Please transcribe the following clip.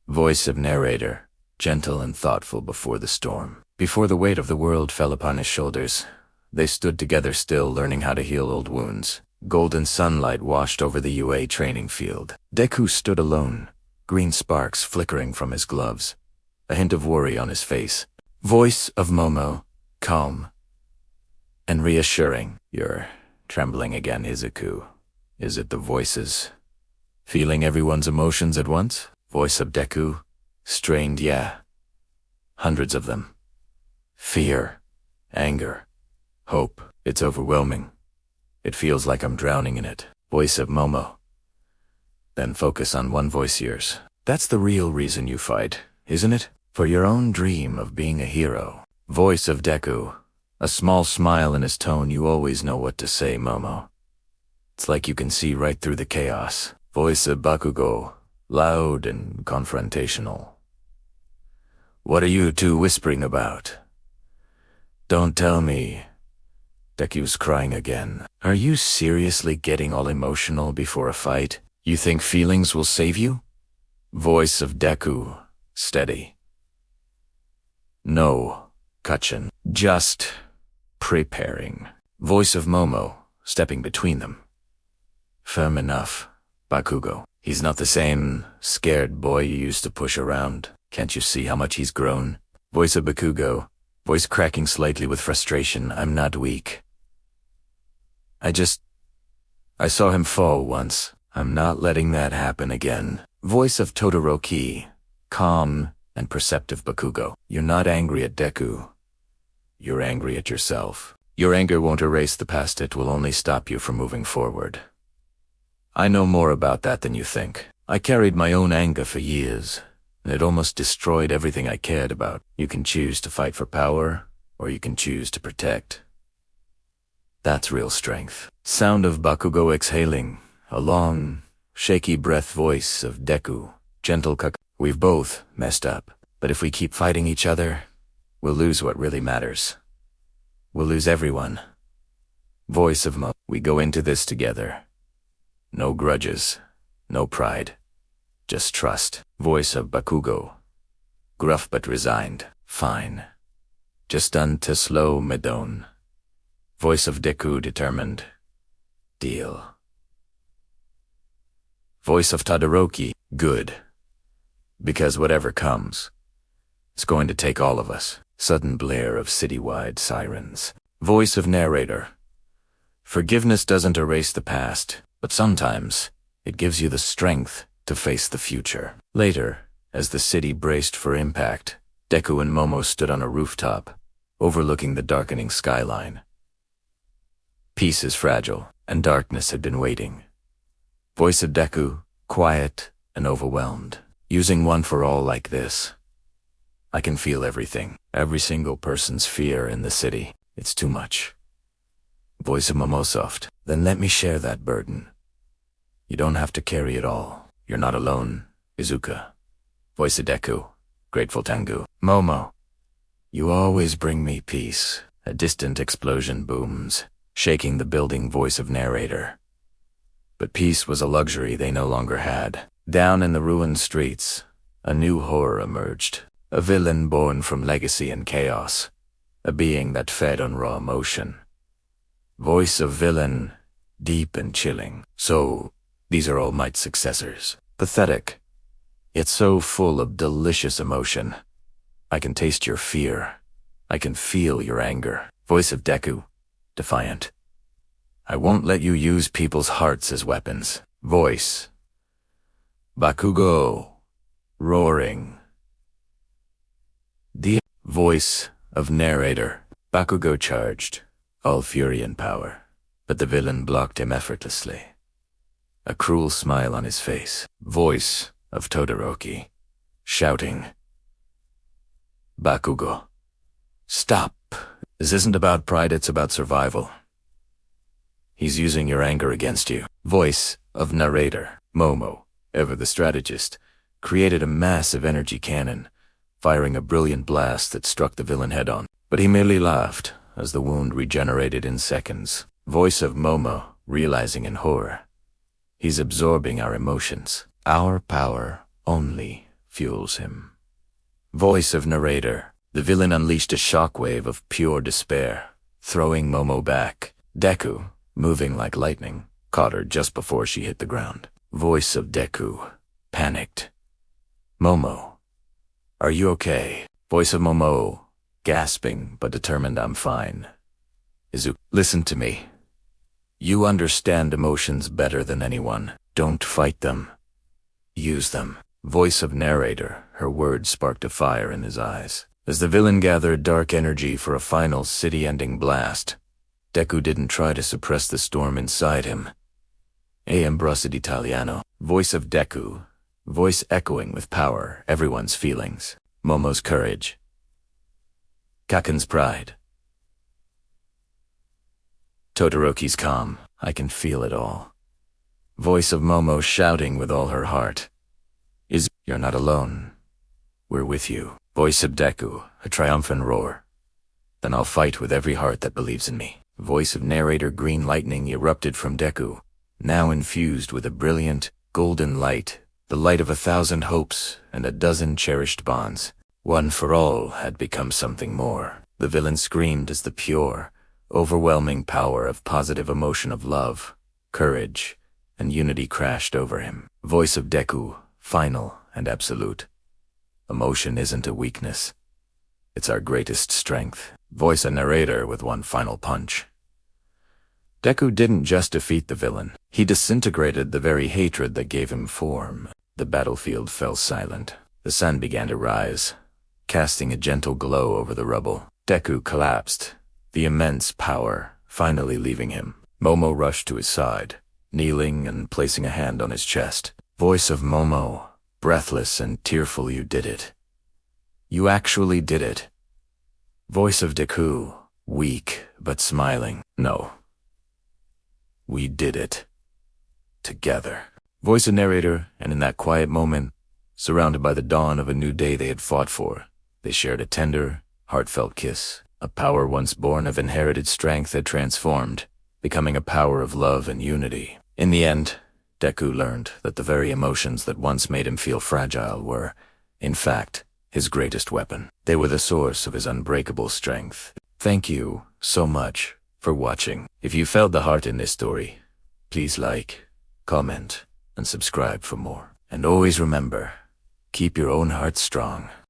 Voice of narrator, gentle and thoughtful before the storm. Before the weight of the world fell upon his shoulders, they stood together still, learning how to heal old wounds. Golden sunlight washed over the UA training field. Deku stood alone, green sparks flickering from his gloves, a hint of worry on his face. Voice of Momo, calm and reassuring. You're trembling again, Izuku. Is it the voices? Feeling everyone's emotions at once? Voice of Deku, strained, yeah. Hundreds of them. Fear, anger, hope. It's overwhelming. It feels like I'm drowning in it. Voice of Momo. Then focus on one voice, yours. That's the real reason you fight, isn't it? For your own dream of being a hero. Voice of Deku. A small smile in his tone. You always know what to say, Momo. It's like you can see right through the chaos. Voice of Bakugo. Loud and confrontational. What are you two whispering about? Don't tell me. Deku's crying again. Are you seriously getting all emotional before a fight? You think feelings will save you? Voice of Deku, steady. No, Kachin. Just preparing. Voice of Momo, stepping between them. Firm enough, Bakugo. He's not the same scared boy you used to push around. Can't you see how much he's grown? Voice of Bakugo, voice cracking slightly with frustration. I'm not weak. I saw him fall once. I'm not letting that happen again. Voice of Todoroki, calm and perceptive. Bakugo, you're not angry at Deku. You're angry at yourself. Your anger won't erase the past, it will only stop you from moving forward. I know more about that than you think. I carried my own anger for years, and it almost destroyed everything I cared about. You can choose to fight for power, or you can choose to protect. That's real strength. Sound of Bakugo exhaling, a long, shaky breath. Voice of Deku, gentle cuck. We've both messed up, but if we keep fighting each other, we'll lose what really matters. We'll lose everyone. Voice of Mo. We go into this together. No grudges, no pride, just trust. Voice of Bakugo, gruff but resigned. Fine. Just done to slow Medone. Voice of Deku, determined. Deal. Voice of Todoroki, good. Because whatever comes, it's going to take all of us. Sudden blare of citywide sirens. Voice of narrator. Forgiveness doesn't erase the past, but sometimes it gives you the strength to face the future. Later, as the city braced for impact, Deku and Momo stood on a rooftop, overlooking the darkening skyline. Peace is fragile, and darkness had been waiting. Voice of Deku, quiet and overwhelmed. Using one for all like this. I can feel everything, every single person's fear in the city. It's too much. Voice of Momo, soft. Then let me share that burden. You don't have to carry it all. You're not alone, Izuka. Voice of Deku, grateful Tengu. Momo, you always bring me peace. A distant explosion booms, shaking the building. Voice of narrator. But peace was a luxury they no longer had. Down in the ruined streets, a new horror emerged. A villain born from legacy and chaos. A being that fed on raw emotion. Voice of villain, deep and chilling. So, these are All Might's successors. Pathetic, yet so full of delicious emotion. I can taste your fear. I can feel your anger. Voice of Deku, defiant. I won't let you use people's hearts as weapons. Voice. Bakugo, roaring. The voice of narrator. Bakugo charged, all fury and power, but the villain blocked him effortlessly. A cruel smile on his face. Voice of Todoroki, shouting. Bakugo, stop. This isn't about pride, it's about survival. He's using your anger against you. Voice of narrator. Momo, ever the strategist, created a massive energy cannon, firing a brilliant blast that struck the villain head-on. But he merely laughed as the wound regenerated in seconds. Voice of Momo, realizing in horror. He's absorbing our emotions. Our power only fuels him. Voice of narrator. The villain unleashed a shockwave of pure despair, throwing Momo back. Deku, moving like lightning, caught her just before she hit the ground. Voice of Deku, panicked. Momo, are you okay? Voice of Momo, gasping but determined. I'm fine. Izuku, listen to me. You understand emotions better than anyone. Don't fight them. Use them. Voice of narrator, her words sparked a fire in his eyes. As the villain gathered dark energy for a final city-ending blast, Deku didn't try to suppress the storm inside him. Ambrosi d'Italiano. Voice of Deku, voice echoing with power, everyone's feelings. Momo's courage. Kaken's pride. Todoroki's calm. I can feel it all. Voice of Momo shouting with all her heart. You're not alone. We're with you. Voice of Deku, a triumphant roar. Then I'll fight with every heart that believes in me. Voice of narrator. Green lightning erupted from Deku, now infused with a brilliant, golden light, the light of 1,000 hopes and 12 cherished bonds. One for all had become something more. The villain screamed as the pure, overwhelming power of positive emotion of love, courage, and unity crashed over him. Voice of Deku, final and absolute. Emotion isn't a weakness. It's our greatest strength. Voice a narrator with one final punch. Deku didn't just defeat the villain. He disintegrated the very hatred that gave him form. The battlefield fell silent. The sun began to rise, casting a gentle glow over the rubble. Deku collapsed, the immense power finally leaving him. Momo rushed to his side, kneeling and placing a hand on his chest. Voice of Momo, breathless and tearful. You did it. You actually did it. Voice of Deku, weak but smiling. No. We did it. Together. Voice of narrator, and in that quiet moment, surrounded by the dawn of a new day they had fought for, they shared a tender, heartfelt kiss. A power once born of inherited strength had transformed, becoming a power of love and unity. In the end, Deku learned that the very emotions that once made him feel fragile were, in fact, his greatest weapon. They were the source of his unbreakable strength. Thank you so much for watching. If you felt the heart in this story, please like, comment, and subscribe for more. And always remember, keep your own heart strong.